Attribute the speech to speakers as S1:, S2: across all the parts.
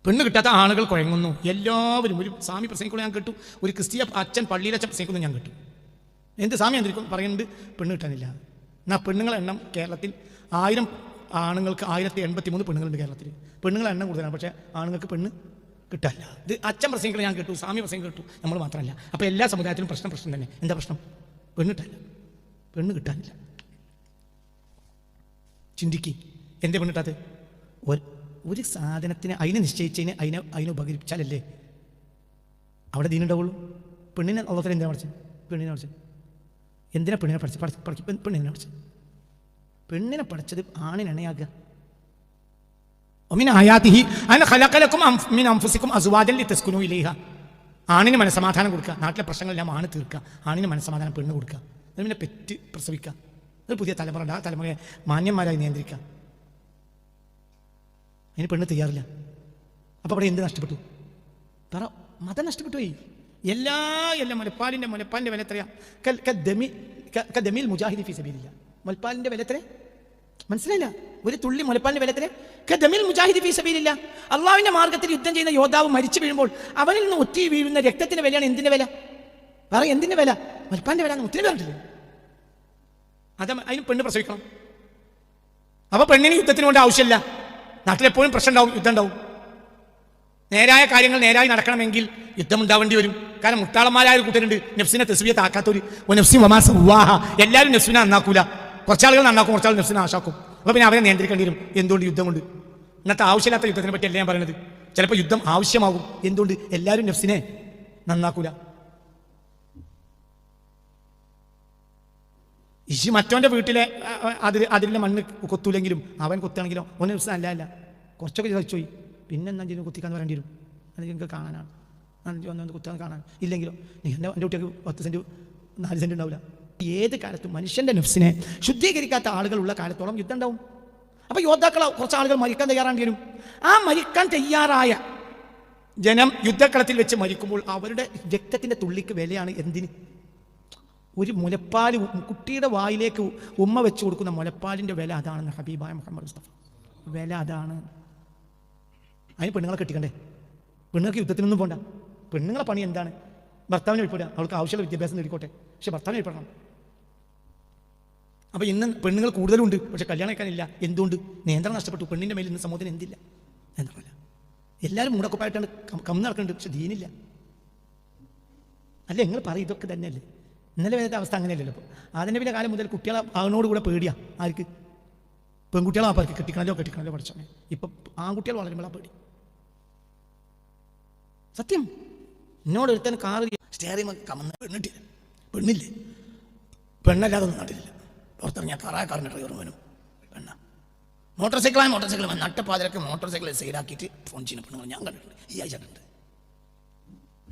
S1: പെണ്ണ് കിട്ടാത്ത ആളുകൾ കുഴങ്ങുന്നു. എല്ലാവരും ഒരു സ്വാമി പ്രസംഗിക്കുള്ള ഞാൻ കേട്ടു, ഒരു ക്രിസ്തീയ അച്ഛൻ പള്ളിയിലച്ഛൻ പ്രസംഗിക്കുന്നു ഞാൻ കേട്ടു. എന്ത് സ്വാമി എന്തിരിക്കും പറയുന്നുണ്ട്, പെണ്ണ് കിട്ടാനില്ല. എന്നാൽ പെണ്ണുങ്ങളെ എണ്ണം കേരളത്തിൽ 1000 ആണുങ്ങൾക്ക് 1083 പെണ്ണുങ്ങളുണ്ട് കേരളത്തിൽ. പെണ്ണുങ്ങളെ എണ്ണം കൂടുതലാണ്, പക്ഷേ ആണുങ്ങൾക്ക് പെണ്ണ് കിട്ടാനില്ല. ഇത് അച്ഛൻ പ്രസംഗിക്കണം ഞാൻ കേട്ടു, സ്വാമി പ്രസംഗം കേട്ടു, നമ്മൾ മാത്രമല്ല. അപ്പോൾ എല്ലാ സമുദായത്തിലും പ്രശ്നം തന്നെ. എന്താ പ്രശ്നം? പെണ്ണ് കിട്ടാനില്ല. ചിന്തിക്ക്, എന്തേ പെണ്ണ് കിട്ടാത്തത്? ഒരു സാധനത്തിന് അതിനെ നിശ്ചയിച്ചതിന് അതിനെ ഉപകരിച്ചാലല്ലേ അവിടെ ദീനുണ്ടാവുള്ളൂ. പെണ്ണിനെ ഉള്ളത്തിൽ എന്തിനാ പഠിച്ചത്? പെണ്ണിനെ പഠിച്ചത് എന്തിനാ? പെണ്ണിനെ പെണ്ണിനെ പഠിച്ചത് പെണ്ണിനെ പഠിച്ചത് ആണിനെണ്ണയാകുക. ആണിന് മനസ്സമാധാനം കൊടുക്കുക, നാട്ടിലെ പ്രശ്നങ്ങളെല്ലാം ആണ് തീർക്കുക, ആണിന് മനസ്സമാധാനം പെണ്ണ് കൊടുക്കുക, അത് പിന്നെ പെറ്റ് പ്രസവിക്കുക. ഒരു പുതിയ തലമുറ ഉണ്ട്, ആ തലമുറയെ മാന്യന്മാരായി നിയന്ത്രിക്കുക. അതിന് പെണ്ണ് തയ്യാറില്ല. അപ്പോൾ അവിടെ എന്ത് നഷ്ടപ്പെട്ടു? പറ, മതം നഷ്ടപ്പെട്ടു പോയി. എല്ലാം മുലപ്പാലിൻ്റെ വില എത്രയാണ്? മുജാഹിദി ഫീ സബീലില്ലാ. മുലപ്പാലിൻ്റെ വില എത്ര മനസ്സിലായില്ല? ഒരു തുള്ളി മുലപ്പാലിൻ്റെ വില എത്ര? കദമിൽ മുജാഹിദി ഫീ സബീലില്ലാ. അള്ളാഹുവിൻ്റെ മാർഗത്തിൽ യുദ്ധം ചെയ്യുന്ന യോദ്ധാവ് മരിച്ചു വീഴുമ്പോൾ അവനിൽ നിന്ന് ഒറ്റി വീഴുന്ന രക്തത്തിൻ്റെ വിലയാണ് എന്തിൻ്റെ വില? പറ, എന്തിൻ്റെ വില? മുലപ്പാലിൻ്റെ വില ഒത്തിരി പറഞ്ഞിട്ടില്ല. അതിന് പെണ്ണ് പ്രസവിക്കണം. അപ്പോൾ പെണ്ണിന് യുദ്ധത്തിന് കൊണ്ട് ആവശ്യമില്ല. നാട്ടിലെപ്പോഴും പ്രശ്നം ഉണ്ടാവും, യുദ്ധം ഉണ്ടാവും. നേരായ കാര്യങ്ങൾ നേരായി നടക്കണമെങ്കിൽ യുദ്ധം ഉണ്ടാവേണ്ടി വരും. കാരണം മുട്ടാളന്മാരായ ഒരു കൂട്ടരുണ്ട്, നെഫ്സിനെ തസ്ബിയത്ത് ആക്കാത്തൊരു. എല്ലാവരും നെഫ്സിനെ നന്നാക്കൂല, കുറച്ചാളുകൾ നന്നാക്കും, കുറച്ചാൾ നെഫ്സിനെ ആശാക്കും. അപ്പോൾ പിന്നെ അവരെ നിയന്ത്രിക്കേണ്ടി വരും. എന്തുകൊണ്ട്? യുദ്ധം കൊണ്ട്. ഇന്നത്തെ ആവശ്യമില്ലാത്ത യുദ്ധത്തിനെ പറ്റിയല്ല ഞാൻ പറയുന്നത്. ചിലപ്പോൾ യുദ്ധം ആവശ്യമാകും. എന്തുകൊണ്ട്? എല്ലാവരും നെഫ്സിനെ നന്നാക്കൂല. ഇശി മറ്റവൻ്റെ വീട്ടിലെ അതിലെ മണ്ണ് കൊത്തൂലെങ്കിലും അവൻ കൊത്താണെങ്കിലോ ഒന്ന് ദിവസം അല്ല കുറച്ചൊക്കെ ചോദിച്ചു പോയി, പിന്നെ എന്നാ ചെയ്തു കുത്തിക്കാന്ന് പറയേണ്ടി വരും. അല്ലെങ്കിൽ എനിക്ക് കാണാനാണ്, ഒന്ന് കുത്താൻ കാണാൻ. ഇല്ലെങ്കിലോ എൻ്റെ കുട്ടിക്ക് 10 സെൻറ്റ് 4 സെൻറ്റ് ഉണ്ടാവില്ല. ഏത് കാലത്തും മനുഷ്യൻ്റെ നെഫ്സിനെ ശുദ്ധീകരിക്കാത്ത ആളുകളുള്ള കാലത്തോളം യുദ്ധം ഉണ്ടാവും. അപ്പോൾ യോദ്ധാക്കളോ കുറച്ച് ആളുകൾ മരിക്കാൻ തയ്യാറാണ്ടി വരും. ആ മരിക്കാൻ തയ്യാറായ ജനം യുദ്ധക്കളത്തിൽ വെച്ച് മരിക്കുമ്പോൾ അവരുടെ രക്തത്തിൻ്റെ തുള്ളിക്ക് വിലയാണ് എന്തിന്? ഒരു മുലപ്പാൽ, കുട്ടിയുടെ വായിലേക്ക് ഉമ്മ വെച്ച് കൊടുക്കുന്ന മുലപ്പാലിൻ്റെ വില അതാണെന്ന് ഹബീബായ മുഹമ്മദ് മുസ്തഫ. വില അതാണ്. അതിന് പെണ്ണുങ്ങളെ കെട്ടിക്കണ്ടേ? പെണ്ണുങ്ങൾക്ക് യുദ്ധത്തിനൊന്നും പോകണ്ട. പെണ്ണുങ്ങളെ പണി എന്താണ്? ഭർത്താവിനെ വഴിപ്പെടുക. അവൾക്ക് ആവശ്യമുള്ള വിദ്യാഭ്യാസം നേടിക്കോട്ടെ, പക്ഷെ ഭർത്താവിനെ വഴിപ്പെടണം. അപ്പോൾ ഇന്ന് പെണ്ണുങ്ങൾ കൂടുതലുണ്ട്, പക്ഷെ കല്യാണം കഴിക്കാനില്ല. എന്തുകൊണ്ട്? നിയന്ത്രണം നഷ്ടപ്പെട്ടു. പെണ്ണിൻ്റെ മേലിൽ ഇന്ന് സമൂഹത്തിന് എന്തില്ല എന്നറിയില്ല. എല്ലാവരും മൂടക്കുപ്പായിട്ടാണ് കമ്മി നടക്കുന്നുണ്ട്, പക്ഷെ ദീനില്ല. അല്ല, നിങ്ങൾ പറയും ഇതൊക്കെ തന്നെയല്ലേ? ഇന്നലെ വേദത്തെ അവസ്ഥ അങ്ങനെയല്ലല്ലോ. അപ്പോൾ അതിൻ്റെ പിന്നെ കാലം മുതൽ കുട്ടികളെ അവനോട് കൂടെ പേടിയാ. ആർക്ക്? പെൺകുട്ടികളെ ആപ്പാർക്ക് കെട്ടിക്കണല്ലോ പഠിച്ചോനെ. ഇപ്പം ആൺകുട്ടികൾ വളരുമ്പോഴാണ് പേടി. സത്യം. എന്നോട് ഒരുത്തൻ കാറ് സ്റ്റെയറിംഗ് കമന്ന് പെണ്ണില്ലേ? പെണ്ണല്ലാതെ ഒന്നും നാട്ടിലില്ല. പുറത്തിറങ്ങിയാൽ കാറിൻ്റെ ഡ്രൈവറും വരും പെണ്ണ. മോട്ടോർ സൈക്കിൾ നട്ടപ്പാതിരൊക്കെ മോട്ടോർ സൈക്കിൾ സൈഡാക്കിയിട്ട് ഫോൺ ചെയ്യുന്ന പെണ്ണുങ്ങൾ ഞാൻ കണ്ടിട്ടുണ്ട്. ഈ ആഴ്ച കണ്ടിട്ടുണ്ട്.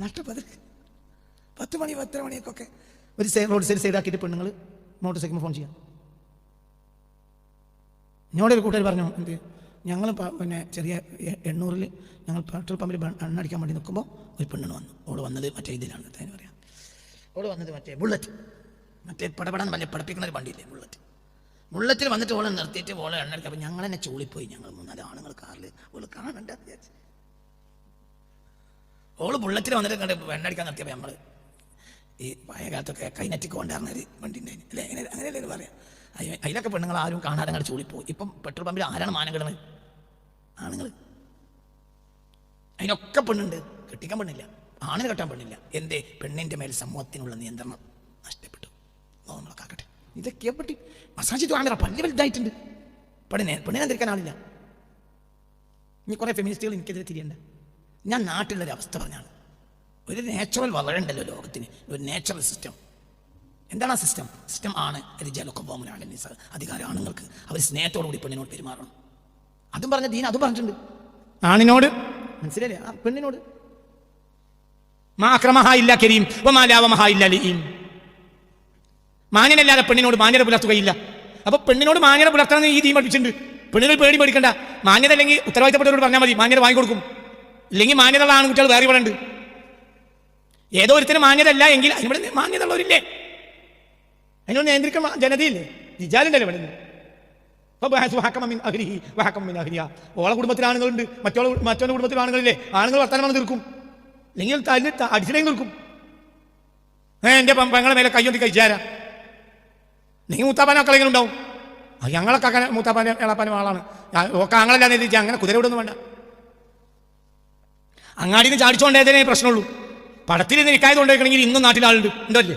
S1: നട്ടപ്പാതിരക്ക് 10 മണി 10 മണിയൊക്കെ ഒരു റോഡ് സൈഡാക്കിയിട്ട് പെണ്ണുങ്ങൾ മോട്ടോർ സൈക്കിൾ ഫോൺ ചെയ്യാം. എന്നോടൊരു കൂട്ടുകാർ പറഞ്ഞു, എന്ത്, ഞങ്ങൾ പിന്നെ ചെറിയ 800-ൽ ഞങ്ങൾ പെട്രോൾ പമ്പിൽ എണ്ണടിക്കാൻ വേണ്ടി നിൽക്കുമ്പോൾ ഒരു പെണ്ണിന് വന്നു. ഓട് വന്നത് മറ്റേ ഇതിലാണ് പറയാം. ഓട് വന്നത് മറ്റേ മറ്റേ പടപടം വല്ല പഠിപ്പിക്കുന്ന ഒരു വണ്ടിയില്ലേ, ബുള്ളറ്റിൽ വന്നിട്ട് ഓളെ നിർത്തിയിട്ട് ഓളെ എണ്ണടിക്കുക. അപ്പോൾ ഞങ്ങൾ തന്നെ ചൂളിപ്പോയി. ഞങ്ങൾ 3-4 ആണുങ്ങൾ കാറിൽ ഓള് കാണണ്ട വിചാരിച്ചു. ഓള് ബുള്ളറ്റിൽ വന്നിട്ട് കണ്ട് എണ്ണടിക്കാൻ നിർത്തിയപ്പോൾ നമ്മൾ ഈ പഴയ കാലത്തൊക്കെ കൈനറ്റിക്ക് കൊണ്ടായിരുന്നൊരു വണ്ടി ഉണ്ടായിരുന്നു അല്ലേ, അങ്ങനെയല്ലേ പറയാം. അതിലൊക്കെ പെണ്ണുങ്ങൾ ആരും കാണാതെ അങ്ങോട്ട് ചൂളിപ്പോയി. ഇപ്പം പെട്രോൾ പമ്പിൽ ആരാണ് മാനം കിടന്നത്? ആണുങ്ങൾ. അതിനൊക്കെ പെണ്ണുണ്ട്, കെട്ടിക്കാൻ പെണ്ണില്ല, ആണിന് കെട്ടാൻ പെണ്ണില്ല. എന്തേ? പെണ്ണിൻ്റെ മേൽ സമൂഹത്തിനുള്ള നിയന്ത്രണം നഷ്ടപ്പെട്ടു. നമ്മളെ കാക്കട്ടെ. ഇതൊക്കെ പറ്റി മസാജ് ആണല്ലോ, പല്ല് വലുതായിട്ടുണ്ട്. പെണ്ണിനെ തിരിക്കാൻ ആളില്ല. ഇനി കുറേ ഫെമിനിസ്റ്റുകൾ എനിക്കെതിരെ തിരിയണ്ട. ഞാൻ നാട്ടിലൊരു അവസ്ഥ പറഞ്ഞാണ്. ഒരു നാച്ചുറൽ വളരുണ്ടല്ലോ ലോകത്തിന്, ഒരു നാച്ചുറൽ സിസ്റ്റം. എന്താണ് ആ സിസ്റ്റം? ആണ് അധികാരം ആണുങ്ങൾക്ക്. അവർ സ്നേഹത്തോടുകൂടി പെണ്ണിനോട് പെരുമാറണം. അതും പറഞ്ഞ ദീൻ അതും പറഞ്ഞിട്ടുണ്ട്. ആണിനോട് മനസ്സിലല്ലേ? ആ പെണ്ണിനോട് മാന്യനല്ലാതെ പെണ്ണിനോട് മാന്യത പുലർത്തുകയില്ല. അപ്പൊ പെണ്ണിനോട് മാന്യത പുലർത്തണമെന്ന് ഈ ദീൻ പഠിപ്പിച്ചിട്ടുണ്ട്. പെണ്ണിനോട് പേടിക്കണ്ട. മാന്യത അല്ലെങ്കിൽ ഉത്തരവാദിത്തപ്പെട്ടവരോട് പറഞ്ഞാൽ മതി, മാന്യത വാങ്ങിക്കൊടുക്കും. ഇല്ലെങ്കിൽ മാന്യതയുള്ള ആൺകുട്ടികൾ വേറെ ഇവിടെ ഉണ്ട്. ഏതോ ഒരുത്തിന് മാന്യത അല്ല എങ്കിൽ അതിവിടെ മാന്യത ഉള്ളവരില്ലേ? അതിനോട് നിയന്ത്രിക്കാൻ ജനതയില്ലേ? രിജാലുണ്ടല്ലോ ഇവിടെ. ഓളെ കുടുംബത്തിൽ ആണുങ്ങളുണ്ട്, മറ്റോടെ കുടുംബത്തിൽ ആണുങ്ങളില്ലേ, ആണുങ്ങൾ വർത്തമാനം വന്ന് തീർക്കും, അല്ലെങ്കിൽ അടിച്ചിലേയും തീർക്കും. എൻ്റെ പെങ്ങളെ മേലെ കയ്യൊന്തി കഴിച്ചാരാ, നിങ്ങൾ മൂത്താപ്പാനും മക്കളെങ്കിലും ഉണ്ടാവും. ഞങ്ങളൊക്കെ അങ്ങനെ മൂത്താപ്പാനും എളാപ്പാനും ആളാണ്, ഒക്കെ ആങ്ങളല്ലാന്ന് എഴുതിച്ചാൽ അങ്ങനെ കുതിര വിടൊന്നും വേണ്ട. അങ്ങാടിയിൽ നിന്ന് ചാടിച്ചോണ്ടേതേ പ്രശ്നമുള്ളൂ. പടത്തിൽ നിന്ന് നിൽക്കാതെ കൊണ്ടുവയ്ക്കണമെങ്കിൽ ഇന്നും നാട്ടിൽ ആളുണ്ട്, ഉണ്ടോ അല്ലേ?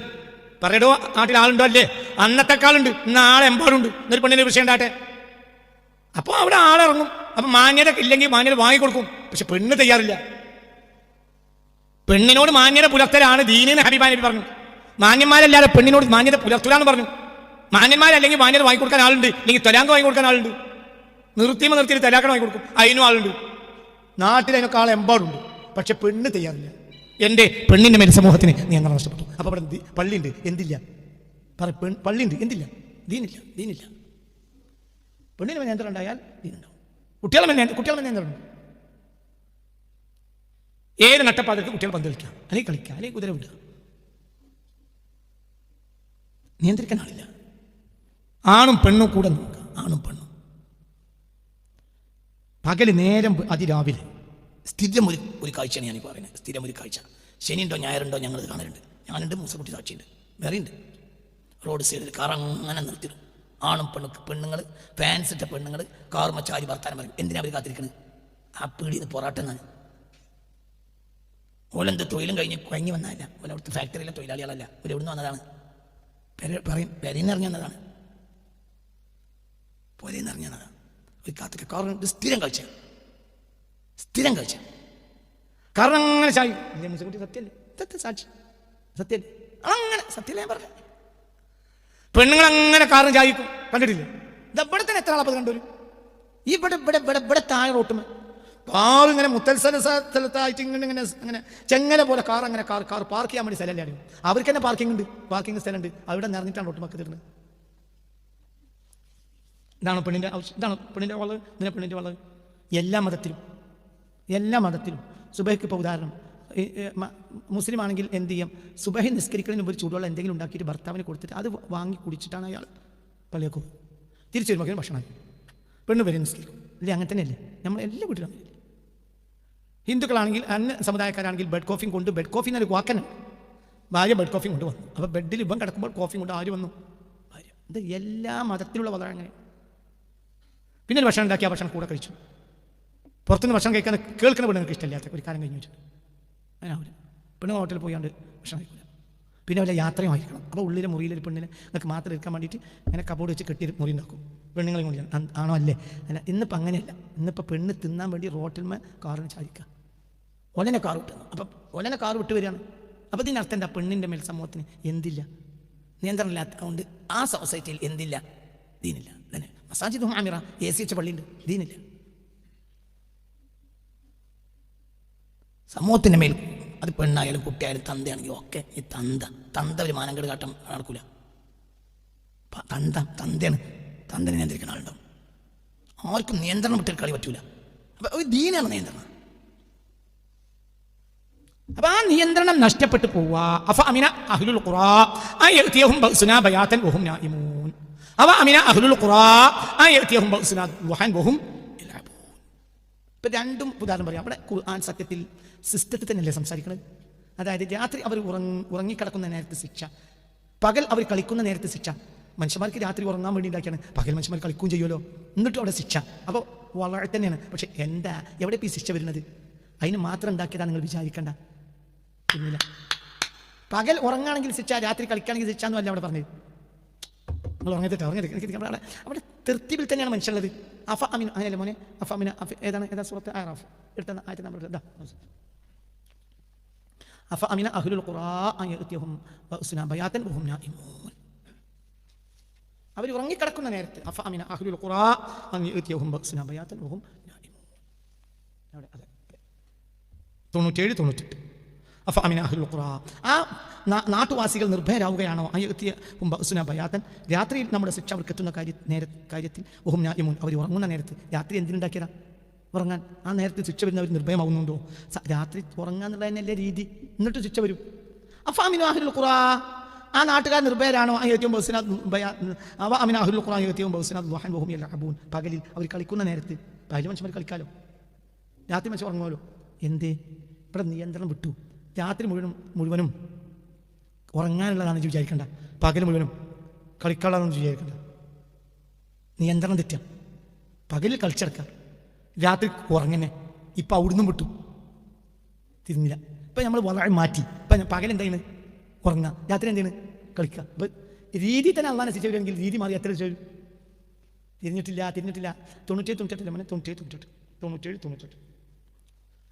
S1: പറയടോ, നാട്ടിൽ ആളുണ്ടോ അല്ലേ? അന്നത്തെക്കാളുണ്ട്, ഇന്ന് ആളെമ്പാടുണ്ട്. എന്നൊരു പെണ്ണിൻ്റെ വിഷയം ഉണ്ടാട്ടെ. അപ്പോൾ അവിടെ ആളിറങ്ങും. അപ്പം മാന്യത ഇല്ലെങ്കിൽ മാന്യത വാങ്ങിക്കൊടുക്കും. പക്ഷെ പെണ്ണ് തയ്യാറില്ല. പെണ്ണിനോട് മാന്യത പുലർത്തലാണ് ദീനെന്ന് ഹബീബാ നബി പറഞ്ഞു. മാന്യന്മാരല്ലാതെ പെണ്ണിനോട് മാന്യത പുലർത്തലാന്ന് പറഞ്ഞു. മാന്യന്മാരല്ലെങ്കിൽ മാന്യത വാങ്ങിക്കൊടുക്കാൻ ആളുണ്ട്, അല്ലെങ്കിൽ തലാങ്ക് വാങ്ങിക്കൊടുക്കാൻ ആളുണ്ട്. നിർത്തിയുമ്പോൾ നിർത്തിയിട്ട് തലാക്കണ വാങ്ങിക്കൊടുക്കും, അതിനും ആളുണ്ട്. നാട്ടിൽ അതിനൊക്കെ ആളെമ്പാടുണ്ട്. പക്ഷെ പെണ്ണ് തയ്യാറില്ല. എൻ്റെ പെണ്ണിൻ്റെ മേൽ സമൂഹത്തിന് നിയന്ത്രണം നഷ്ടപ്പെട്ടു. അപ്പോൾ അവിടെ പള്ളിയുണ്ട്, എന്തില്ല? പള്ളിയുണ്ട്, എന്തില്ല? ദീനില്ല. പെണ്ണിന് മേൽ നിയന്ത്രണം ഉണ്ടായാൽ ദീനുണ്ടാവും. കുട്ടികളെ മേൽ നിയന്ത്രണം ഉണ്ട്. ഏത് നട്ടപ്പാതക്ക് കുട്ടികൾ പന്ത് കളിക്കാം, അല്ലെങ്കിൽ കളിക്കാം, അല്ലെങ്കിൽ കുതിര വിടുക. നിയന്ത്രിക്കാൻ ആളില്ല. ആണും പെണ്ണും കൂടെ നോക്കുക. ആണും പെണ്ണും പകല് നേരം അതിരാവിലെ സ്ഥിരം ഒരു കാഴ്ചയാണ് ഞാൻ പറയുന്നത്. സ്ഥിരം ഒരു കാഴ്ച. ശനിയുണ്ടോ ഞായറുണ്ടോ ഞങ്ങൾ കാണലുണ്ട്. ഞാനുണ്ട്, മൂസക്കുട്ടി സാക്ഷിയുണ്ട്, വേറെയുണ്ട്. റോഡ് സൈഡിൽ കാർ അങ്ങനെ നിർത്തിടും. ആണും പെണ്ണുങ്ങൾ, ഫാൻസിട്ട പെണ്ണുങ്ങൾ കാർ മച്ചാരി വർത്താനം പറയും. എന്തിനാ അവർ കാത്തിരിക്കണത്? ആ പീടിന്ന് പൊറാട്ട എന്നാണ്. ഓലെന്ത് തൊഴിലും കഴിഞ്ഞ് വന്നതല്ല. ഓല അവിടുത്തെ ഫാക്ടറിയിലെ തൊഴിലാളികളല്ല. ഒരു എവിടുന്ന് വന്നതാണ്? പറയും പെരയിൽ ഇറങ്ങി വന്നതാണ്. പുരയിൽ ഇറങ്ങി വന്നതാണ്. ഒരു കാത്തിക്ക കാർ സ്ഥിരം കാഴ്ച. കാരണം അങ്ങനെ ചായി. മുസ്ലിംകുട്ടി സത്യല്ലേ? സാക്ഷി സത്യല്ലേ? അങ്ങനെ സത്യല്ലേ ഞാൻ പറഞ്ഞു. പെണ്ണുങ്ങൾ അങ്ങനെ കാറും ചായിക്കും. കണ്ടിട്ടില്ലേ? ഇവിടെ തന്നെ എത്ര ആളപ്പത് കണ്ടു? ഇവിടെ താഴെ റോട്ടുമേ കാർ ഇങ്ങനെ സ്ഥലത്തായിട്ട് ഇങ്ങനെ ചെങ്ങല പോലെ കാർ അങ്ങനെ കാർ പാർക്ക് ചെയ്യാൻ വേണ്ടി സ്ഥലമല്ലേ അറിയും. അവർക്ക് തന്നെ പാർക്കിംഗ് സ്ഥലമുണ്ട്. അവിടെ നിറഞ്ഞിട്ടാണ് റോട്ട് മക്ക് തരുന്നത്. ഇതാണ് പെണ്ണിൻ്റെ ആവശ്യം. ഇതാണ് പെണ്ണിൻ്റെ വളവ്. ഇതിനെ പെണ്ണിൻ്റെ വളവ്. എല്ലാ മതത്തിലും സുബഹിക്ക് ഇപ്പോൾ ഉദാഹരണം, മുസ്ലിം ആണെങ്കിൽ എന്ത് ചെയ്യും? സുബഹി നിസ്കരിക്കുന്നതിന് മുമ്പ് ഒരു ചൂടുവെള്ളം എന്തെങ്കിലും ഉണ്ടാക്കിയിട്ട് ഭർത്താവിന് കൊടുത്തിട്ട് അത് വാങ്ങി കുടിച്ചിട്ടാണ് അയാൾ പള്ളിയൊക്കെ പോകും. തിരിച്ചു വരുമ്പോൾ ഭക്ഷണം പെണ്ണ് വരെ നിസ്കരിക്കും. ഇല്ലേ? അങ്ങനെ തന്നെയല്ലേ നമ്മൾ എല്ലാ വീട്ടിലും. ഹിന്ദുക്കളാണെങ്കിൽ അന്ന് സമുദായക്കാരാണെങ്കിൽ ബെഡ് കോഫി എന്നൊരു വാക്കനാണ്. ഭാര്യ ബെഡ് കോഫി കൊണ്ട് വന്നു. അപ്പോൾ ബെഡിൽ ഇവൻ കിടക്കുമ്പോൾ കോഫി കൊണ്ട് ആര് വന്നു? ഭാര്യ. ഇത് എല്ലാ മതത്തിലുള്ള വളരെ അങ്ങനെ. പിന്നെ ഒരു ഭക്ഷണം ഉണ്ടാക്കി ആ ഭക്ഷണം കൂടെ കഴിച്ചു. പുറത്തുനിന്ന് ഭക്ഷണം കഴിക്കാൻ കേൾക്കുന്ന പെണ്ണുങ്ങൾക്ക് ഇഷ്ടമില്ലാത്ത ഒരു കാലം കഴിഞ്ഞു വെച്ചിട്ട് അതിനാവില്ല. പെണ്ണ് ഹോട്ടലിൽ പോയാണ്ട് ഭക്ഷണം കഴിക്കില്ല. പിന്നെ വല്ല യാത്രയും ആയിരിക്കണം. അപ്പോൾ ഉള്ളിലെ മുറിയിലൊരു പെണ്ണിനെ നിങ്ങൾക്ക് മാത്രം എടുക്കാൻ വേണ്ടിയിട്ട് അങ്ങനെ കബോർഡ് വെച്ച് കെട്ടി മുറി ഉണ്ടാക്കും. പെണ്ണുങ്ങളെയും കൂടിയാണ്. ആണോ അല്ലേ? അല്ല, ഇന്നിപ്പോൾ അങ്ങനെയല്ല. ഇന്നിപ്പോൾ പെണ്ണ് തിന്നാൻ വേണ്ടി റോട്ടിൽമേ കാറിന് ചാരിക്കുക. ഒലനെ കാർ വിട്ടു. അപ്പം ഒലനെ കാർ വിട്ട് വരികയാണ്. അപ്പോൾ ഇതിനർത്ഥം എന്താ? പെണ്ണിൻ്റെ മേൽ സമൂഹത്തിന് എന്തില്ല? നിയന്ത്രണമില്ലാത്ത കൊണ്ട് ആ സൊസൈറ്റിയിൽ എന്തില്ല? ദീനില്ല. തന്നെ മസാജിദ് ആമിറ AC വെച്ച പള്ളിയുണ്ട്, ദീനില്ല. സമൂഹത്തിൻ്റെ മേൽ അത് പെണ്ണായാലും കുട്ടിയായാലും തന്തയാണെങ്കിലും ഒക്കെ ഈ തന്ത ഒരു മാനങ്കേട് കാട്ടം നടക്കൂല. തന്തയാണ്. തന്തനെ നിയന്ത്രിക്കുന്ന ആളുണ്ടാവും. ആർക്കും നിയന്ത്രണം വിട്ടൊരു കളി പറ്റൂല. അപ്പം ഒരു ദീനാണ് നിയന്ത്രണം. അപ്പം ആ നിയന്ത്രണം നഷ്ടപ്പെട്ടു പോവുക. അഫ അമിന അഹ്ലുൽ ഖുറാ അയതിയഹും ബഅ്സുനാ ബയാതൻ വഹും നായിമൂൻ. അവ അമിന അഹ്ലുൽ ഖുറാ അയതിയഹും ബഅ്സുനാ വഹൻ വഹും യലഅബൂൻ. ഇപ്പം രണ്ടും ഉദാഹരണം പറയാം. അവിടെ ഖുർആൻ സത്യത്തിൽ സിസ്റ്റത്തിൽ തന്നെയല്ലേ സംസാരിക്കുന്നത്? അതായത് രാത്രി അവർ ഉറങ്ങിക്കിടക്കുന്ന നേരത്തെ ശിക്ഷ, പകൽ അവർ കളിക്കുന്ന നേരത്തെ ശിക്ഷ. മനുഷ്യന്മാർക്ക് രാത്രി ഉറങ്ങാൻ വേണ്ടി ഉണ്ടാക്കിയാണ്, പകൽ മനുഷ്യന്മാർ കളിക്കുകയും ചെയ്യുമല്ലോ. എന്നിട്ടും അവിടെ ശിക്ഷ. അപ്പോൾ വളരെ തന്നെയാണ്. പക്ഷെ എന്താ എവിടെ ഈ ശിക്ഷ വരുന്നത്? അതിന് മാത്രം ഉണ്ടാക്കിയതാണ് നിങ്ങൾ വിചാരിക്കേണ്ട. പിന്നില്ല. പകൽ ഉറങ്ങാണെങ്കിൽ ശിക്ഷ, രാത്രി കളിക്കുകയാണെങ്കിൽ ശിക്ഷ എന്നല്ല അവിടെ പറഞ്ഞത്. നിങ്ങൾ ഉറങ്ങിയിട്ട് അവിടെ തെർത്തിബിൽ തന്നെയാണ് മനുഷ്യനുള്ളത്. അഫ അമിൻ അങ്ങനെയല്ലേ മോനെ? അഫ അമിന ഏതാ സൂറത്ത് ആറാഫ് എടുത്ത ആയത്ത് നമ്പർ അഫ അമിന അഹ്ലുൽ ഖുറാ അയതിയഹും ബഅ്സുനാ ബയാതൻ വഹും നായിമൂൻ. അവർ ഉറങ്ങിക്കിടക്കുന്ന നേരത്തെ അഫ അമിന അഹ്ലുൽ ഖുറാ അയതിയഹും ബഅ്സുനാ ബയാതൻ വഹും നായിമൂൻ. അവിടെ അതെ 97-98. അഫ അമിന അഹ്ലുൽ ഖുറാ, ആ നാട്ടുവാസികൾ നിർഭയരാവുകയാണോ? അയതിയഹും ബഅ്സുനാ ബയാതൻ, രാത്രിയിൽ നമ്മുടെ ശിക്ഷ അവർക്ക് എത്തുന്ന കാര്യത്തിൽ വഹും നായിമൂൻ, അവർ ഉറങ്ങുന്ന നേരത്ത്. രാത്രി എന്തിനുണ്ടാക്കിയതാ? ഉറങ്ങാൻ. ആ നേരത്തെ ശിക്ഷ വരുന്നവർ നിർഭയമാവുന്നുണ്ടോ? രാത്രി ഉറങ്ങാന്നുള്ളത് തന്നെയല്ലേ രീതി, എന്നിട്ട് ശിക്ഷ വരും. അഫ അമിന അഹ്ലുൽ ഖുറാ, ആ നാട്ടുകാർ നിർഭയരാണോ? പകലിൽ അവർ കളിക്കുന്ന നേരത്ത്, പകൽ മനുഷ്യന്മാർ കളിക്കാലോ, രാത്രി മനുഷ്യൻ ഉറങ്ങുമല്ലോ. എന്തേ ഇവിടെ നിയന്ത്രണം വിട്ടു? രാത്രി മുഴുവനും ഉറങ്ങാനുള്ളതാണെന്ന് വിചാരിക്കണ്ട, പകൽ മുഴുവനും കളിക്കാനുള്ളതാണെന്ന് വിചാരിക്കണ്ട. നിയന്ത്രണം തെറ്റാം. പകലിൽ കളിച്ചെടുക്കാം, രാത്രി ഉറങ്ങനെ. ഇപ്പം അവിടുന്ന് വിട്ടു, തിരിഞ്ഞില്ല. ഇപ്പം നമ്മൾ വളരെ മാറ്റി. ഇപ്പം പകൽ എന്താണ്? ഉറങ്ങുക, രാത്രി എന്താണ്? കളിക്കുക. അപ്പം രീതി തന്നെ അള്ളാഹ് നശിച്ചവരെങ്കിൽ രീതി മാറി എത്ര ചെയ്തു? തിരിഞ്ഞിട്ടില്ല. 97 മോനെ, 97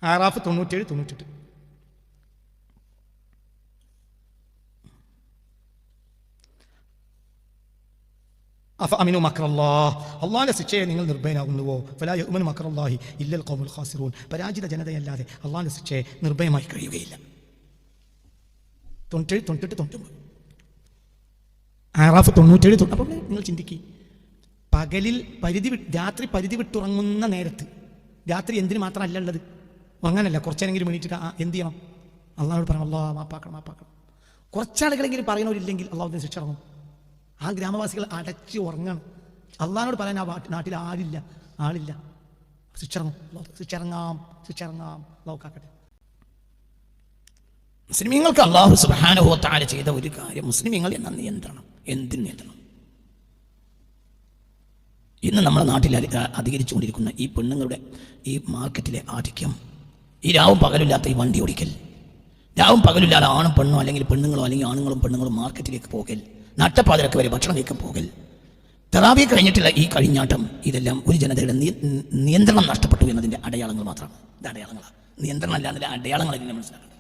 S1: ആറാഫ് 97. അഫഅമിനു മക്റല്ലാഹ്, അള്ളാഹിന്റെ ശിക്ഷയെ നിങ്ങൾ നിർഭയനാകുന്നുവോ? ഫലാ യഅ്മനു മക്റല്ലാഹി ഇല്ലൽ ഖൗമുൽ ഖാസിറൂൻ, പരാജിത ജനതയല്ലാതെ അള്ളാഹിന്റെ ശിക്ഷയെ നിർഭയമായി കഴിയുകയില്ല. 97 ആറാഫ് 97. അപ്പോൾ നിങ്ങൾ ചിന്തിക്കുക, പകലിൽ രാത്രി പരിധി വിട്ടുറങ്ങുന്ന നേരത്ത്, രാത്രി എന്തിനു മാത്രമല്ല ഉള്ളത്? ഉറങ്ങാനല്ല, കുറച്ചേരെങ്കിലും വേണ്ടിയിട്ട് എന്ത് ചെയ്യണം? അള്ളാഹോട് പറയണം, അള്ളാഹ് മാപ്പാക്കണം. കുറച്ചാളുകളെങ്കിലും പറയണവരില്ലെങ്കിൽ അള്ളാഹുവിനെ ശിക്ഷ ഇറങ്ങും. ആ ഗ്രാമവാസികൾ അടച്ച് ഉറങ്ങണം. അള്ളാഹിനോട് പറയാൻ ആ നാട്ടിൽ ആളില്ല. ശിച്ചിറങ്ങാം. അള്ളാഹു കാക്കട്ടെ. മുസ്ലിമീങ്ങൾക്ക് അള്ളാഹു സുബ്ഹാനഹു വ തആല ചെയ്ത ഒരു കാര്യം, മുസ്ലിമീങ്ങൾ എന്ന നിയന്ത്രണം. എന്തിന് നിയന്ത്രണം? ഇന്ന് നമ്മുടെ നാട്ടിൽ അധികരിച്ചുകൊണ്ടിരിക്കുന്ന ഈ പെണ്ണുങ്ങളുടെ ഈ മാർക്കറ്റിലെ ആധിക്യം, ഈ രാവും പകലില്ലാത്ത ഈ വണ്ടി ഓടിക്കൽ, രാവും പകലില്ലാതെ ആണും പെണ്ണോ അല്ലെങ്കിൽ പെണ്ണുങ്ങളോ അല്ലെങ്കിൽ ആണുങ്ങളും പെണ്ണുങ്ങളും മാർക്കറ്റിലേക്ക് പോകൽ, നട്ടപ്പാതിരക്ക് വരെ ഭക്ഷണം കഴിക്കാൻ പോകൽ, തറാവീഹ് കഴിഞ്ഞിട്ടുള്ള ഈ കഴിഞ്ഞാട്ടം, ഇതെല്ലാം ഒരു ജനതയുടെ നിയന്ത്രണം നഷ്ടപ്പെട്ടു എന്നതിൻ്റെ അടയാളങ്ങൾ മാത്രമാണ്. ഇത് അടയാളങ്ങളാണ്, നിയന്ത്രണം അല്ലാതെ അടയാളങ്ങൾ ഇതിനെ മനസ്സിലാക്കുന്നത്.